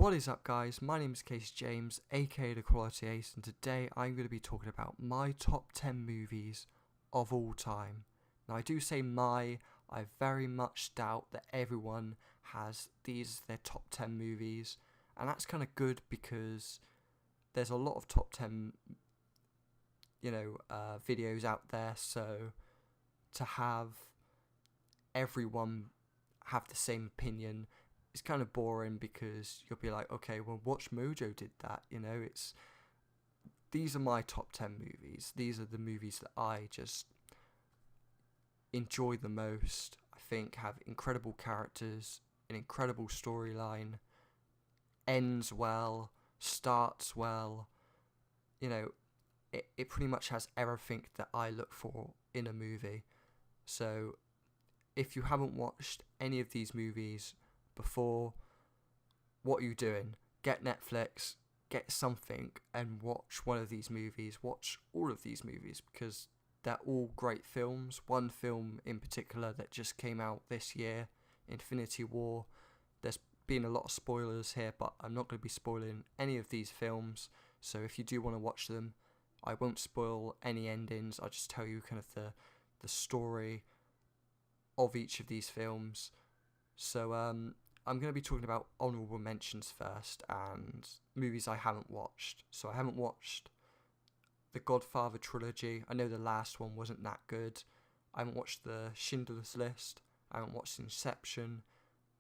What is up, guys? My name is Casey James, aka The Quality Ace, and today I'm going to be talking about my top 10 movies of all time. Now, I do say my, I very much doubt that everyone has these as their top 10 movies, and that's kind of good because there's a lot of top 10, videos out there, so to have everyone have the same opinion, it's kind of boring because you'll be like, okay, well, Watch Mojo did that, these are my top 10 movies. These are the movies that I just enjoy the most. I think have incredible characters, an incredible storyline, ends well, starts well, it pretty much has everything that I look for in a movie. So if you haven't watched any of these movies before, what are you doing? Get Netflix, get something, and watch one of these movies. Watch all of these movies because they're all great films. One film in particular that just came out this year, Infinity War. There's been a lot of spoilers here, but I'm not going to be spoiling any of these films. So if you do want to watch them, I won't spoil any endings. I'll just tell you kind of the story of each of these films. So I'm going to be talking about honourable mentions first and movies I haven't watched. So I haven't watched the Godfather trilogy. I know the last one wasn't that good. I haven't watched the Schindler's List. I haven't watched Inception.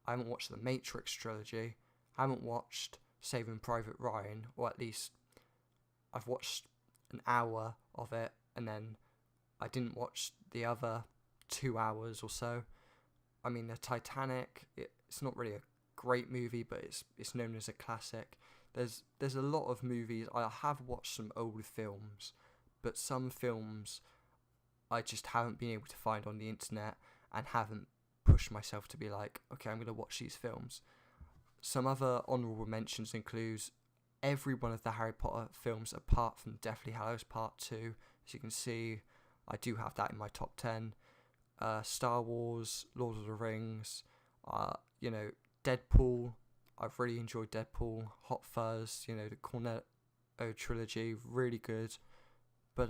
I haven't watched the Matrix trilogy. I haven't watched Saving Private Ryan, or at least I've watched an hour of it, and then I didn't watch the other 2 hours or so. I mean, the Titanic, it's not really a great movie, but it's known as a classic. There's a lot of movies. I have watched some old films, but some films I just haven't been able to find on the internet and haven't pushed myself to be like, okay, I'm going to watch these films. Some other honourable mentions include every one of the Harry Potter films apart from Deathly Hallows Part 2. As you can see, I do have that in my top 10. Star Wars, Lord of the Rings, Deadpool. I've really enjoyed Deadpool. Hot Fuzz, the Cornetto trilogy, really good. But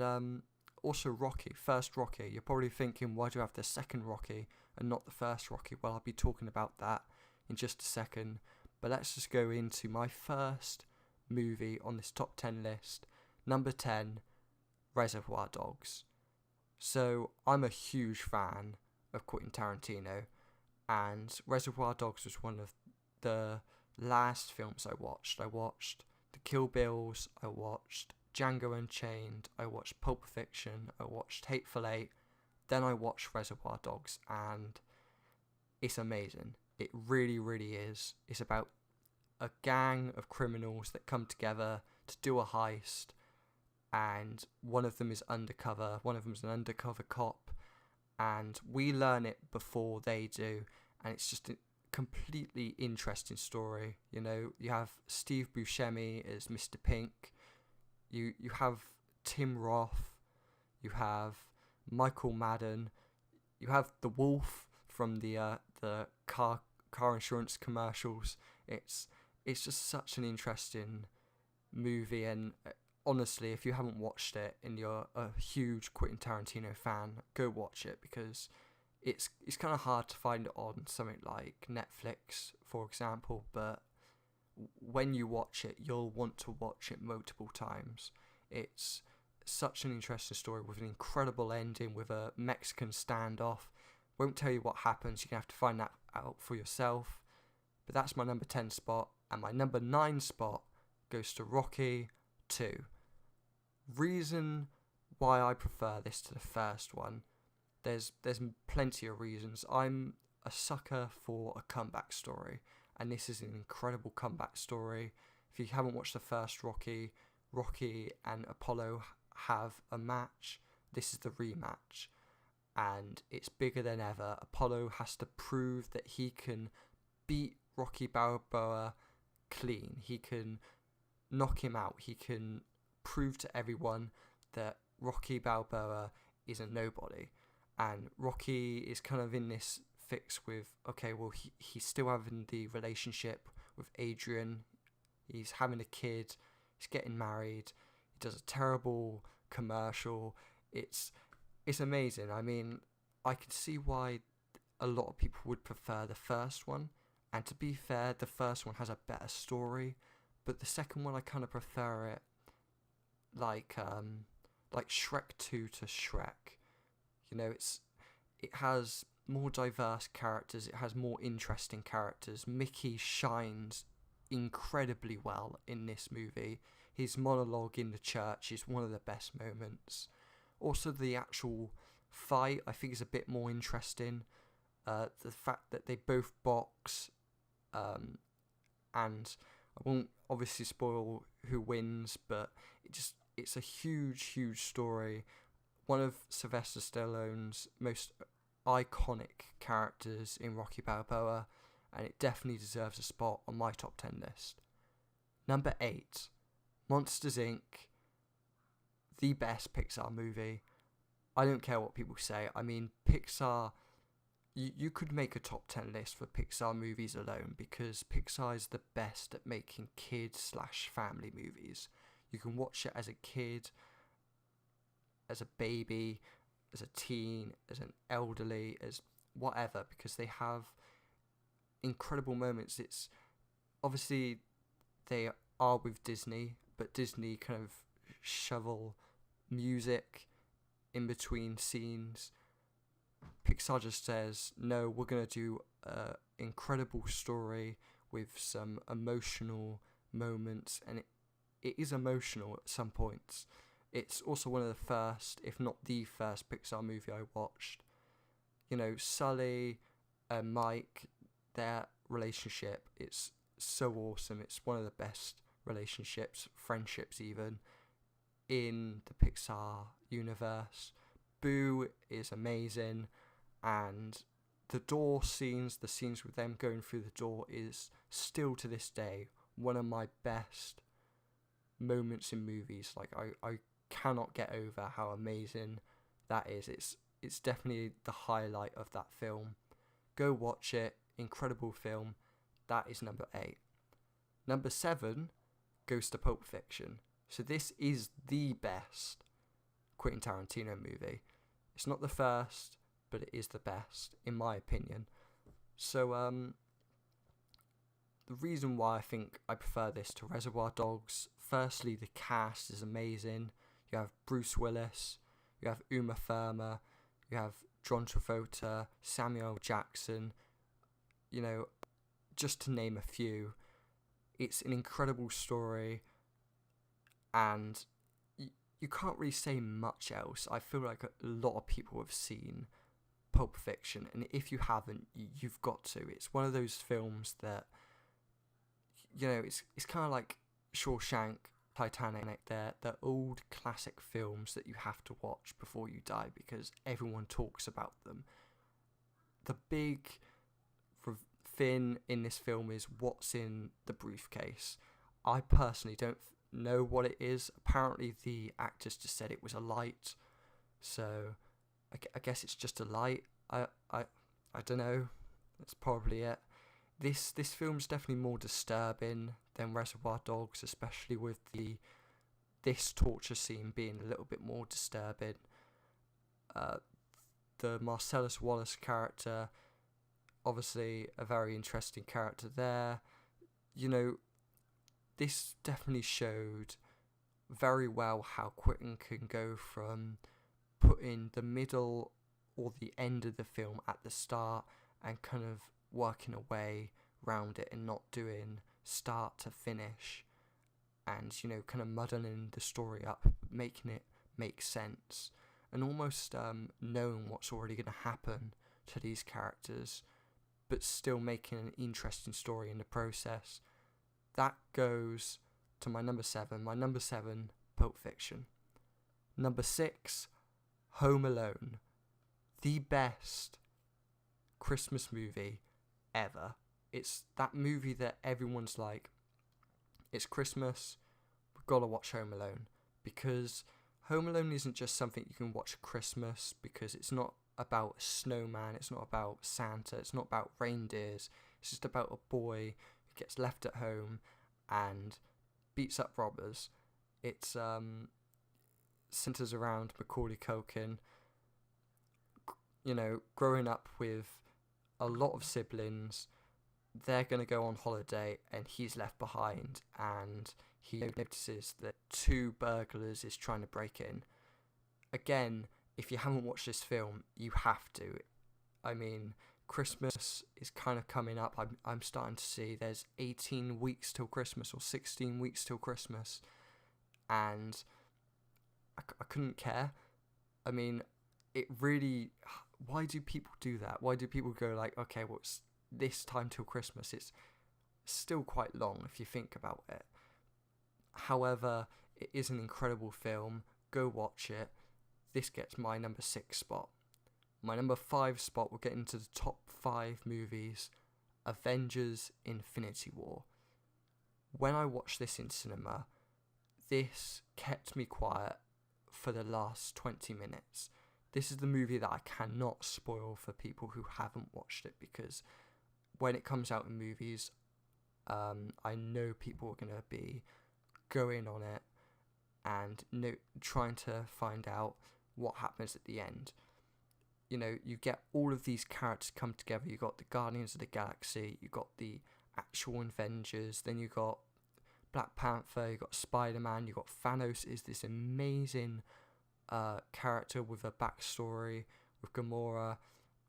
also Rocky, first Rocky. You're probably thinking, why do you have the second Rocky and not the first Rocky? Well, I'll be talking about that in just a second. But let's just go into my first movie on this top 10 list. Number 10, Reservoir Dogs. So I'm a huge fan of Quentin Tarantino, and Reservoir Dogs was one of the last films I watched. I watched The Kill Bills, I watched Django Unchained, I watched Pulp Fiction, I watched Hateful Eight, then I watched Reservoir Dogs, and it's amazing. It really, really is. It's about a gang of criminals that come together to do a heist, and one of them is undercover, one of them is an undercover cop, and we learn it before they do, and it's just a completely interesting story. You have Steve Buscemi as Mr. Pink, you have Tim Roth, you have Michael Madden, you have the Wolf from the car insurance commercials. It's just such an interesting movie, and honestly, if you haven't watched it and you're a huge Quentin Tarantino fan, go watch it because it's kind of hard to find it on something like Netflix, for example, but when you watch it, you'll want to watch it multiple times. It's such an interesting story with an incredible ending with a Mexican standoff. Won't tell you what happens, you're going to have to find that out for yourself. But that's my number 10 spot, and my number 9 spot goes to Rocky 2. Reason why I prefer this to the first one, there's plenty of reasons. I'm a sucker for a comeback story, and this is an incredible comeback story. If you haven't watched the first Rocky, Rocky and Apollo have a match. This is the rematch, and it's bigger than ever. Apollo has to prove that he can beat Rocky Balboa clean. He can knock him out. He can prove to everyone that Rocky Balboa is a nobody. And Rocky is kind of in this fix with, okay, well, he's still having the relationship with Adrian, He's having a kid. He's getting married. He does a terrible commercial. It's amazing. I mean, I can see why a lot of people would prefer the first one. And to be fair, the first one has a better story, but the second one I kind of prefer it like Shrek 2 to Shrek. You know, it has more diverse characters, it has more interesting characters. Mickey shines incredibly well in this movie. His monologue in the church is one of the best moments. Also, the actual fight I think is a bit more interesting. The fact that they both box, and I won't obviously spoil who wins, but it's a huge story. One of Sylvester Stallone's most iconic characters in Rocky Balboa, and it definitely deserves a spot on my top 10 list. Number 8, Monsters Inc., the best Pixar movie. I don't care what people say. I mean, Pixar, you could make a top 10 list for Pixar movies alone, because Pixar is the best at making kid/family movies. You can watch it as a kid, as a baby, as a teen, as an elderly, as whatever, because they have incredible moments. It's obviously they are with Disney, but Disney kind of shovel music in between scenes. Pixar just says, no, we're going to do an incredible story with some emotional moments, and it is emotional at some points. It's also one of the first, if not the first, Pixar movie I watched. You know, Sully and Mike, their relationship, it's so awesome. It's one of the best relationships, friendships even, in the Pixar universe. Boo is amazing, and the door scenes, the scenes with them going through the door, is still to this day one of my best moments in movies. Like, I cannot get over how amazing that is. It's definitely the highlight of that film. Go watch it. Incredible film. That is number 8. Number 7 goes to Pulp Fiction. So this is the best Quentin Tarantino movie. It's not the first, but it is the best, in my opinion. So, the reason why I think I prefer this to Reservoir Dogs, firstly, the cast is amazing. You have Bruce Willis, you have Uma Thurman, you have John Travolta, Samuel Jackson, you know, just to name a few. It's an incredible story, and you can't really say much else. I feel like a lot of people have seen Pulp Fiction, and if you haven't, you've got to. It's one of those films that, you know, it's kind of like Shawshank, Titanic. They're old classic films that you have to watch before you die because everyone talks about them. The big thing in this film is what's in the briefcase. I personally don't know what it is. Apparently the actors just said it was a light, so I guess it's just a light. I don't know. That's probably it. This film's definitely more disturbing than Reservoir Dogs, especially with this torture scene being a little bit more disturbing. The Marcellus Wallace character, obviously a very interesting character there. You know, this definitely showed very well how Quentin can go from putting the middle or the end of the film at the start and kind of working a way around it and not doing start to finish, and, you know, kind of muddling the story up, making it make sense, and almost knowing what's already going to happen to these characters, but still making an interesting story in the process. That goes to my number 7. My number 7, Pulp Fiction. Number 6, Home Alone. The best Christmas movie ever. It's that movie that everyone's like, it's Christmas, we've got to watch Home Alone. Because Home Alone isn't just something you can watch at Christmas, because it's not about a snowman, it's not about Santa, it's not about reindeers. It's just about a boy who gets left at home and beats up robbers. It's centers around Macaulay Culkin, growing up with a lot of siblings. They're going to go on holiday and he's left behind, and he notices that 2 burglars is trying to break in. Again, if you haven't watched this film, you have to. I mean, Christmas is kind of coming up. I'm starting to see there's 18 weeks till Christmas, or 16 weeks till Christmas, and I couldn't care. I mean, it really... Why do people do that? Why do people go like, okay, well, it's this time till Christmas? It's still quite long if you think about it. However, it is an incredible film. Go watch it. This gets my number 6 spot. My number 5 spot will get into the top 5 movies. Avengers Infinity War. When I watched this in cinema, this kept me quiet for the last 20 minutes. This is the movie that I cannot spoil for people who haven't watched it, because when it comes out in movies, I know people are going to be going on it and trying to find out what happens at the end. You get all of these characters come together. You got the Guardians of the Galaxy, you got the actual Avengers, then you got Black Panther, you got Spider-Man, you got Thanos is this amazing character with a backstory with Gamora,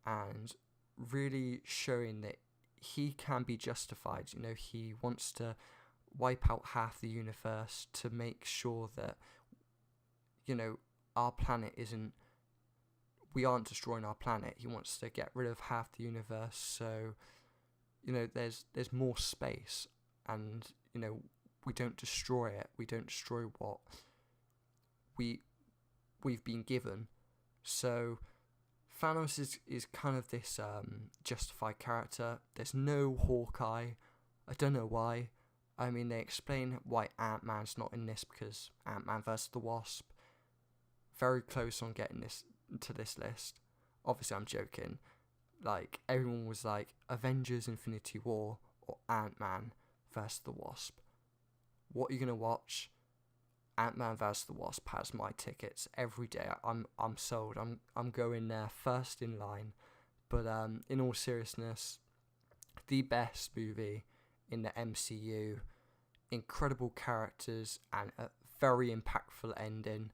and really showing that he can be justified. He wants to wipe out half the universe to make sure that our planet isn't... We aren't destroying our planet. He wants to get rid of half the universe, so there's more space, and we don't destroy it. We don't destroy what we've been given. So Thanos is kind of this justified character. There's no Hawkeye. I don't know why. I mean, they explain why Ant-Man's not in this, because Ant-Man vs. the Wasp, very close on getting this to this list. Obviously, I'm joking. Like, everyone was like, Avengers Infinity War or Ant-Man vs. the Wasp. What are you going to watch? Ant-Man vs. the Wasp has my tickets every day. I'm sold. I'm going there first in line. But in all seriousness, the best movie in the MCU. Incredible characters and a very impactful ending.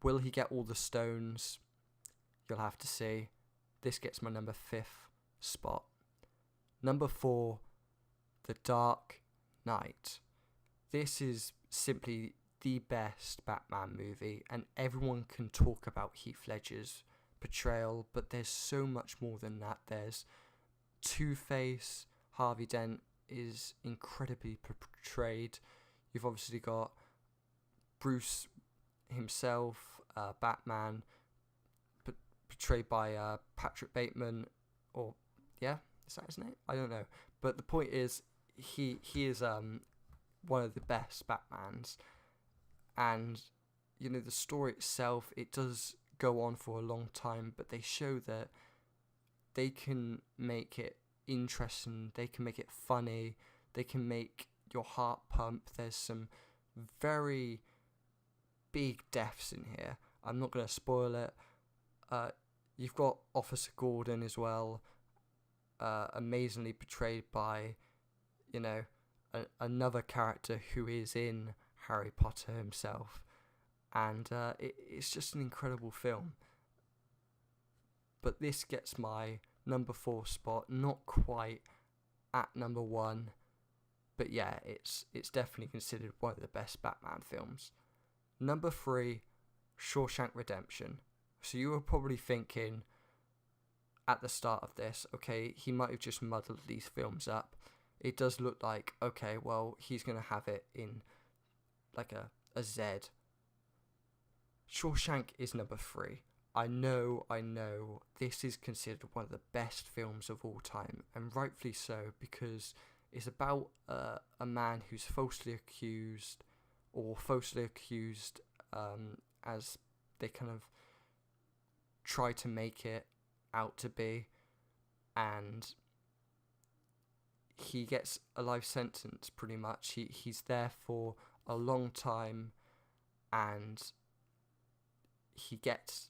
Will he get all the stones? You'll have to see. This gets my number 5th spot. Number 4, The Dark Knight. This is simply the best Batman movie, and everyone can talk about Heath Ledger's portrayal, but there's so much more than that. There's Two-Face. Harvey Dent is incredibly portrayed. You've obviously got Bruce himself, Batman, portrayed by Patrick Bateman, or is that his name? I don't know. But the point is, he is one of the best Batmans, and the story itself, it does go on for a long time, but they show that they can make it interesting, they can make it funny, they can make your heart pump. There's some very big deaths in here. I'm not going to spoil it. You've got Officer Gordon as well, amazingly portrayed by, another character who is in Harry Potter himself. And it's just an incredible film. But this gets my number 4 spot, not quite at number 1. But yeah, it's definitely considered one of the best Batman films. Number 3, Shawshank Redemption. So you were probably thinking at the start of this, okay, he might have just muddled these films up. It does look like, okay, well, he's going to have it in like a Z. Shawshank is number 3. I know, this is considered one of the best films of all time, and rightfully so, because it's about a man who's falsely accused, as they kind of try to make it out to be, and he gets a life sentence pretty much. He's there for a long time, and he gets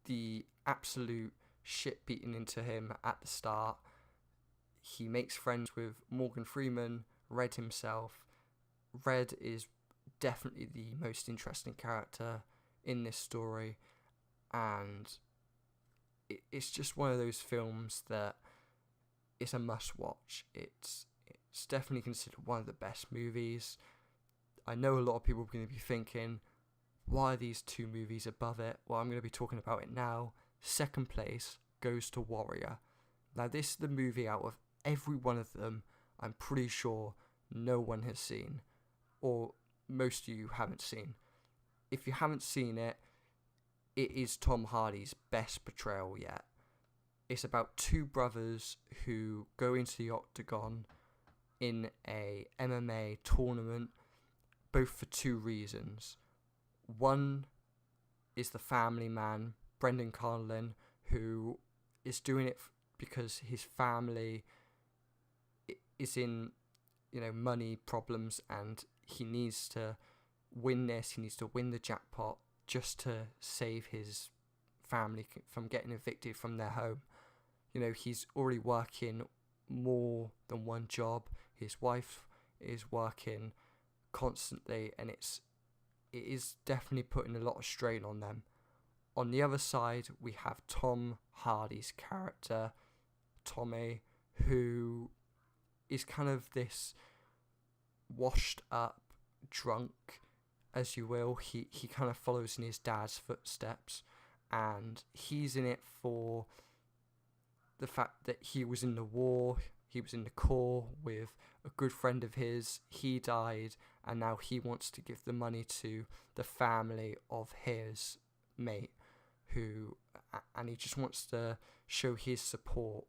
the absolute shit beaten into him at the start. He makes friends with Morgan Freeman, Red himself. Red is definitely the most interesting character in this story, and it's just one of those films that is a must watch. It's definitely considered one of the best movies. I know a lot of people are going to be thinking, why are these two movies above it? Well, I'm going to be talking about it now. Second place goes to Warrior. Now, this is the movie out of every one of them I'm pretty sure no one has seen, or most of you haven't seen. If you haven't seen it, it is Tom Hardy's best portrayal yet. It's about two brothers who go into the octagon in a MMA tournament, both for two reasons. One is the family man, Brendan Carlin, who is doing it because his family is in, money problems, and he needs to win this. He needs to win the jackpot just to save his family from getting evicted from their home. He's already working more than one job. His wife is working constantly, and it is definitely putting a lot of strain on them. On the other side, we have Tom Hardy's character, Tommy, who is kind of this washed up drunk, as you will. He kind of follows in his dad's footsteps, and he's in it for the fact that he was in the war. He was in the Corps with a good friend of his. He died, and now he wants to give the money to the family of his mate, and he just wants to show his support.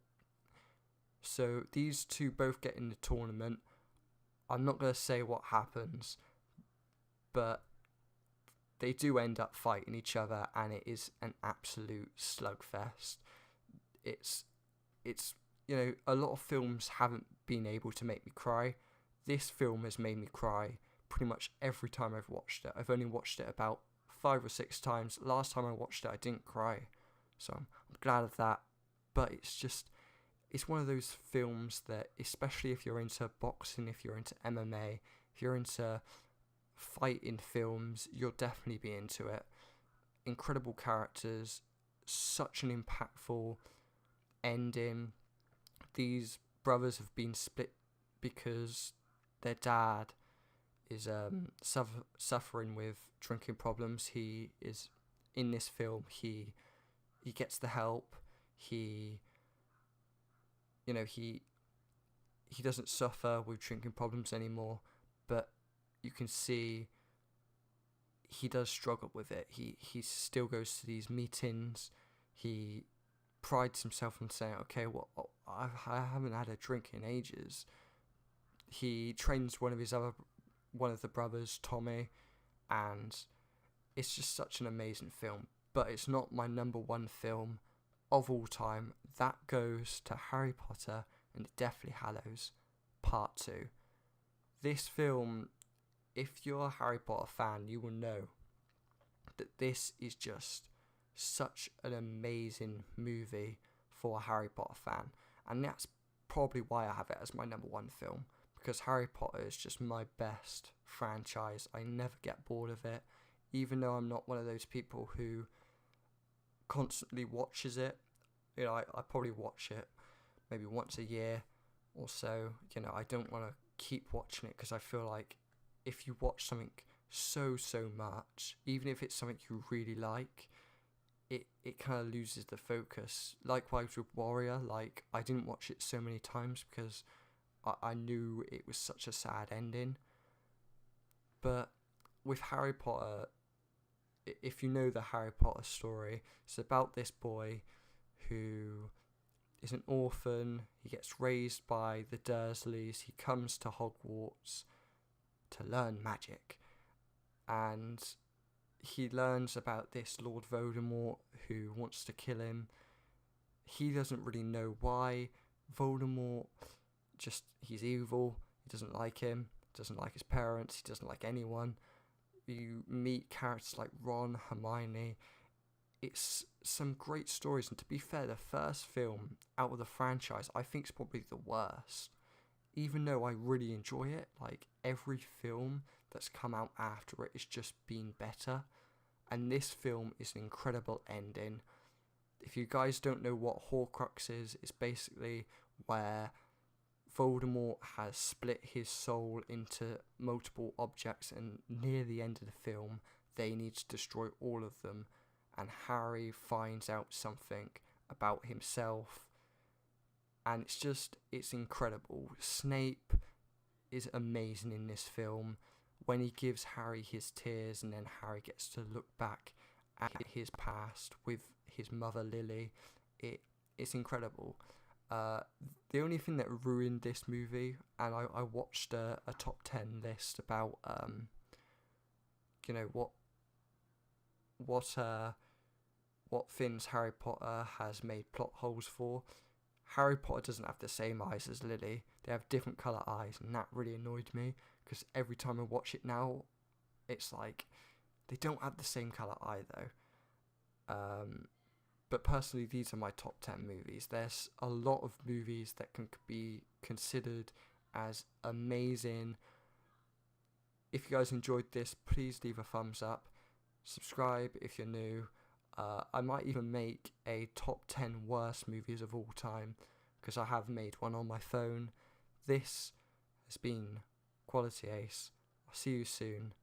So these two both get in the tournament. I'm not going to say what happens, but they do end up fighting each other, and it is an absolute slugfest. It's a lot of films haven't been able to make me cry. This film has made me cry pretty much every time I've watched it. I've only watched it about 5 or 6 times. Last time I watched it, I didn't cry, so I'm glad of that. But it's one of those films that, especially if you're into boxing, if you're into MMA, if you're into fighting films, you'll definitely be into it. Incredible characters, such an impactful ending. These brothers have been split because their dad is suffering with drinking problems. He is in this film. He gets the help. He doesn't suffer with drinking problems anymore, but you can see he does struggle with it. He still goes to these meetings. He prides himself on saying, okay, well, I haven't had a drink in ages. He trains one of the brothers, Tommy, and it's just such an amazing film. But it's not my number one film of all time. That goes to Harry Potter and the Deathly Hallows Part 2. This film, if you're a Harry Potter fan, you will know that this is just such an amazing movie for a Harry Potter fan, and that's probably why I have it as my number one film, because Harry Potter is just my best franchise. I never get bored of it, even though I'm not one of those people who constantly watches it. I probably watch it maybe once a year or so. I don't want to keep watching it, because I feel like if you watch something so much, even if it's something you really like, it kind of loses the focus. Likewise with Warrior, I didn't watch it so many times because I knew it was such a sad ending. But with Harry Potter, if you know the Harry Potter story, it's about this boy who is an orphan. He gets raised by the Dursleys. He comes to Hogwarts to learn magic, and he learns about this Lord Voldemort who wants to kill him. He doesn't really know why, Voldemort, just, he's evil, he doesn't like him, doesn't like his parents, he doesn't like anyone. You meet characters like Ron, Hermione. It's some great stories, and to be fair, the first film out of the franchise I think is probably the worst. Even though I really enjoy it, like every film that's come out after it has just been better. And this film is an incredible ending. If you guys don't know what Horcrux is, it's basically where Voldemort has split his soul into multiple objects, and near the end of the film, they need to destroy all of them. And Harry finds out something about himself, and it's incredible. Snape is amazing in this film. When he gives Harry his tears, and then Harry gets to look back at his past with his mother Lily, it's incredible. The only thing that ruined this movie, and I watched a top 10 list about what things Harry Potter has made plot holes for. Harry Potter doesn't have the same eyes as Lily. They have different colour eyes, and that really annoyed me, because every time I watch it now, it's like they don't have the same colour eye though. But personally, these are my top 10 movies. There's a lot of movies that can be considered as amazing. If you guys enjoyed this, please leave a thumbs up. Subscribe if you're new. I might even make a top 10 worst movies of all time, because I have made one on my phone. This has been Quality Ace. I'll see you soon.